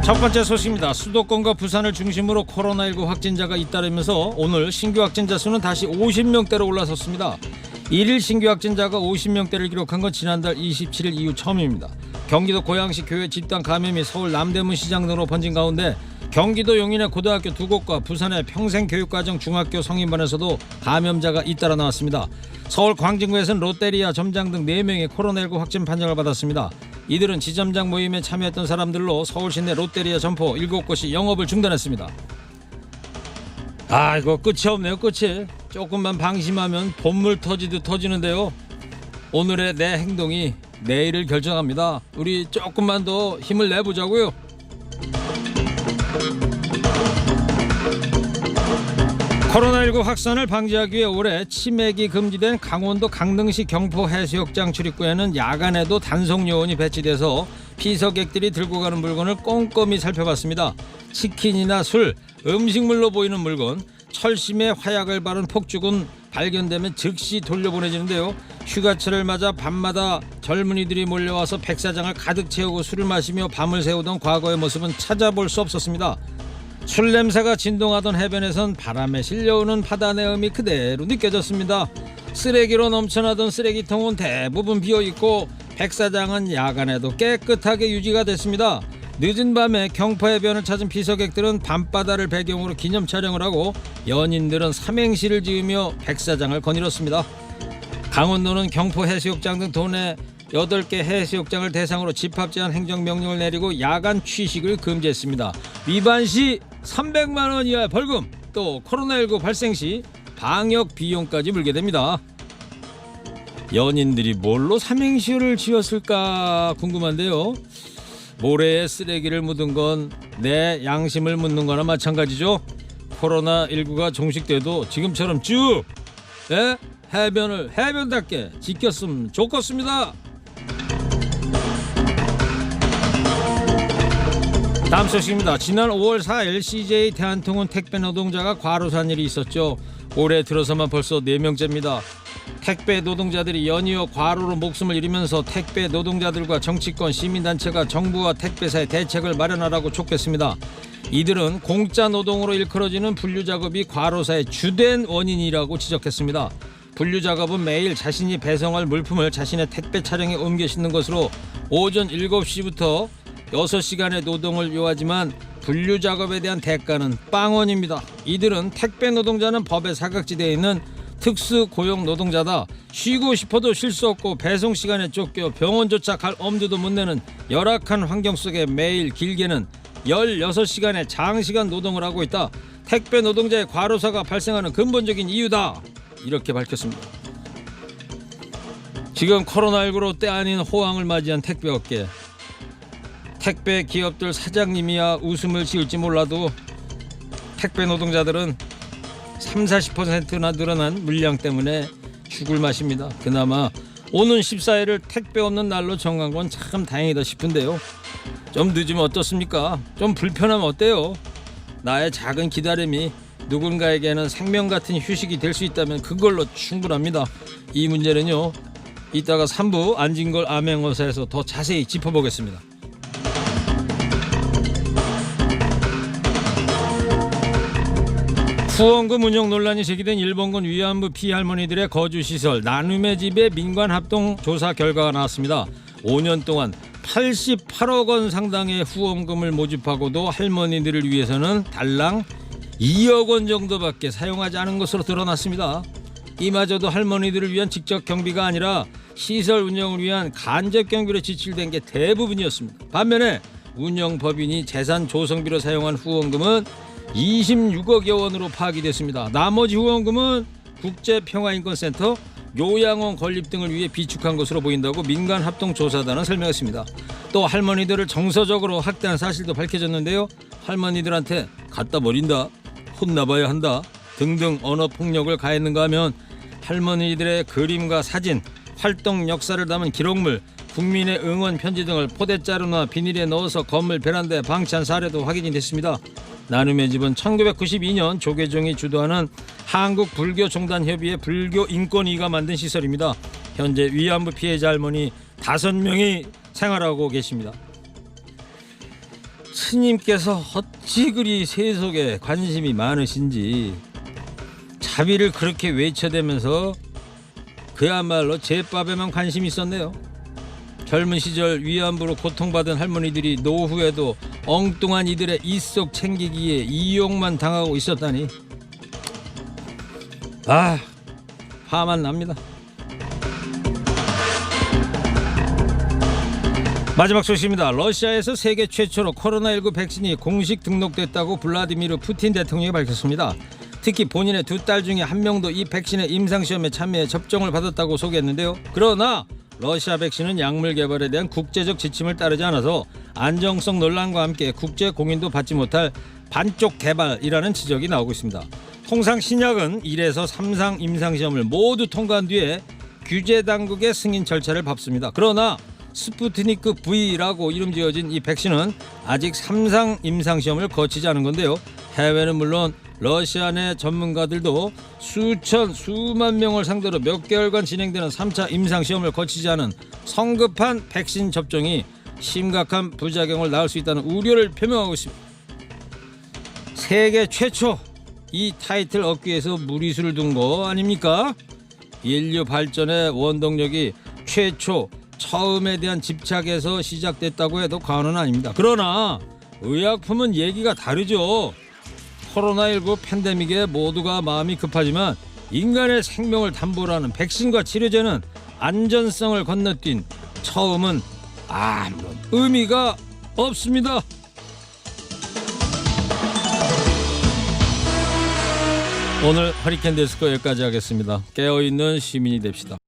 첫 번째 소식입니다. 수도권과 부산을 중심으로 코로나19 확진자가 잇따르면서 오늘 신규 확진자 수는 다시 50명대로 올라섰습니다. 1일 신규 확진자가 50명대를 기록한 건 지난달 27일 이후 처음입니다. 경기도 고양시 교회 집단 감염이 서울 남대문 시장 등으로 번진 가운데 경기도 용인의 고등학교 2곳과 부산의 평생교육과정 중학교 성인반에서도 감염자가 잇따라 나왔습니다. 서울 광진구에서는 롯데리아 점장 등 4명의 코로나19 확진 판정을 받았습니다. 이들은 지점장 모임에 참여했던 사람들로 서울 시내 롯데리아 점포 7곳이 영업을 중단했습니다. 이거 끝이 없네요. 끝이. 조금만 방심하면 본물 터지듯 터지는데요. 오늘의 내 행동이 내일을 결정합니다. 우리 조금만 더 힘을 내보자고요. 코로나19 확산을 방지하기 위해 올해 치맥이 금지된 강원도 강릉시 경포 해수욕장 출입구에는 야간에도 단속 요원이 배치돼서 피서객들이 들고 가는 물건을 꼼꼼히 살펴봤습니다. 치킨이나 술, 음식물로 보이는 물건, 철심에 화약을 바른 폭죽은 발견되면 즉시 돌려보내지는데요. 휴가철을 맞아 밤마다 젊은이들이 몰려와서 백사장을 가득 채우고 술을 마시며 밤을 새우던 과거의 모습은 찾아볼 수 없었습니다. 술 냄새가 진동하던 해변에선 바람에 실려오는 바다 내음이 그대로 느껴졌습니다. 쓰레기로 넘쳐나던 쓰레기통은 대부분 비어있고 백사장은 야간에도 깨끗하게 유지가 됐습니다. 늦은 밤에 경포해변을 찾은 피서객들은 밤바다를 배경으로 기념 촬영을 하고 연인들은 삼행시를 지으며 백사장을 거닐었습니다. 강원도는 경포해수욕장 등 도내 8개 해수욕장을 대상으로 집합제한 행정명령을 내리고 야간 취식을 금지했습니다. 위반 시 300만 원 이하의 벌금, 또 코로나19 발생 시 방역 비용까지 물게 됩니다. 연인들이 뭘로 삼행시를 지었을까 궁금한데요. 모래에 쓰레기를 묻은 건 내 양심을 묻는 거나 마찬가지죠. 코로나19가 종식돼도 지금처럼 쭉 해변을 해변답게 지켰으면 좋겠습니다. 다음 소식입니다. 지난 5월 4일 CJ 대한통운 택배 노동자가 과로사한 일이 있었죠. 올해 들어서만 벌써 4명째입니다. 택배 노동자들이 연이어 과로로 목숨을 잃으면서 택배 노동자들과 정치권, 시민단체가 정부와 택배사의 대책을 마련하라고 촉구했습니다. 이들은 공짜 노동으로 일컬어지는 분류작업이 과로사의 주된 원인이라고 지적했습니다. 분류작업은 매일 자신이 배송할 물품을 자신의 택배 차량에 옮겨 싣는 것으로 오전 7시부터 6시간의 노동을 요하지만 분류작업에 대한 대가는 빵원입니다. 이들은 택배 노동자는 법에 사각지대에 있는 특수고용 노동자다. 쉬고 싶어도 쉴 수 없고 배송 시간에 쫓겨 병원조차 갈 엄두도 못 내는 열악한 환경 속에 매일 길게는 16시간의 장시간 노동을 하고 있다. 택배 노동자의 과로사가 발생하는 근본적인 이유다. 이렇게 밝혔습니다. 지금 코로나19로 때 아닌 호황을 맞이한 택배업계. 택배 기업들 사장님이야 웃음을 지을지 몰라도 택배 노동자들은 30-40%나 늘어난 물량 때문에 죽을 맛입니다. 그나마 오는 14일을 택배 없는 날로 정한 건 참 다행이다 싶은데요. 좀 늦으면 어떻습니까? 좀 불편하면 어때요? 나의 작은 기다림이 누군가에게는 생명 같은 휴식이 될 수 있다면 그걸로 충분합니다. 이 문제는요, 이따가 3부 안진걸 암행어사에서 더 자세히 짚어보겠습니다. 후원금 운영 논란이 제기된 일본군 위안부 피할머니들의 거주시설 나눔의 집의 민관합동 조사 결과가 나왔습니다. 5년 동안 88억 원 상당의 후원금을 모집하고도 할머니들을 위해서는 달랑 2억 원 정도밖에 사용하지 않은 것으로 드러났습니다. 이마저도 할머니들을 위한 직접 경비가 아니라 시설 운영을 위한 간접 경비로 지출된 게 대부분이었습니다. 반면에 운영법인이 재산 조성비로 사용한 후원금은 26억여 원으로 파악이 됐습니다. 나머지 후원금은 국제평화인권센터, 요양원 건립 등을 위해 비축한 것으로 보인다고 민간합동조사단은 설명했습니다. 또 할머니들을 정서적으로 학대한 사실도 밝혀졌는데요. 할머니들한테 갖다 버린다, 혼나봐야 한다 등등 언어폭력을 가했는가 하면 할머니들의 그림과 사진, 활동 역사를 담은 기록물, 국민의 응원 편지 등을 포대자루나 비닐에 넣어서 건물 베란다에 방치한 사례도 확인이 됐습니다. 나눔의 집은 1992년 조계종이 주도하는 한국불교종단협의회 불교인권위가 만든 시설입니다. 현재 위안부 피해자 할머니 5명이 생활하고 계십니다. 스님께서 어찌 그리 세속에 관심이 많으신지 자비를 그렇게 외쳐대면서 그야말로 제밥에만 관심이 있었네요. 젊은 시절 위안부로 고통받은 할머니들이 노후에도 엉뚱한 이들의 입속 챙기기에 이용만 당하고 있었다니 화만 납니다. 마지막 소식입니다. 러시아에서 세계 최초로 코로나19 백신이 공식 등록됐다고 블라디미르 푸틴 대통령이 밝혔습니다. 특히 본인의 두 딸 중에 한 명도 이 백신의 임상시험에 참여해 접종을 받았다고 소개했는데요. 그러나 러시아 백신은 약물 개발에 대한 국제적 지침을 따르지 않아서 안정성 논란과 함께 국제 공인도 받지 못할 반쪽 개발이라는 지적이 나오고 있습니다. 통상 신약은 1에서 3상 임상시험을 모두 통과한 뒤에 규제 당국의 승인 절차를 밟습니다. 그러나 스푸트니크 V라고 이름 지어진 이 백신은 아직 3상 임상시험을 거치지 않은 건데요. 해외는 물론 러시아 내 전문가들도 수만 명을 상대로 몇 개월간 진행되는 3차 임상시험을 거치지 않은 성급한 백신 접종이 심각한 부작용을 낳을 수 있다는 우려를 표명하고 있습니다. 세계 최초 이 타이틀 얻기 위해서 무리수를 둔 거 아닙니까? 인류 발전의 원동력이 최초 처음에 대한 집착에서 시작됐다고 해도 과언은 아닙니다. 그러나 의약품은 얘기가 다르죠. 코로나19 팬데믹에 모두가 마음이 급하지만 인간의 생명을 담보로 하는 백신과 치료제는 안전성을 건너뛴 처음은 아무런 의미가 없습니다. 오늘 허리케인 데스크 여기까지 하겠습니다. 깨어있는 시민이 됩시다.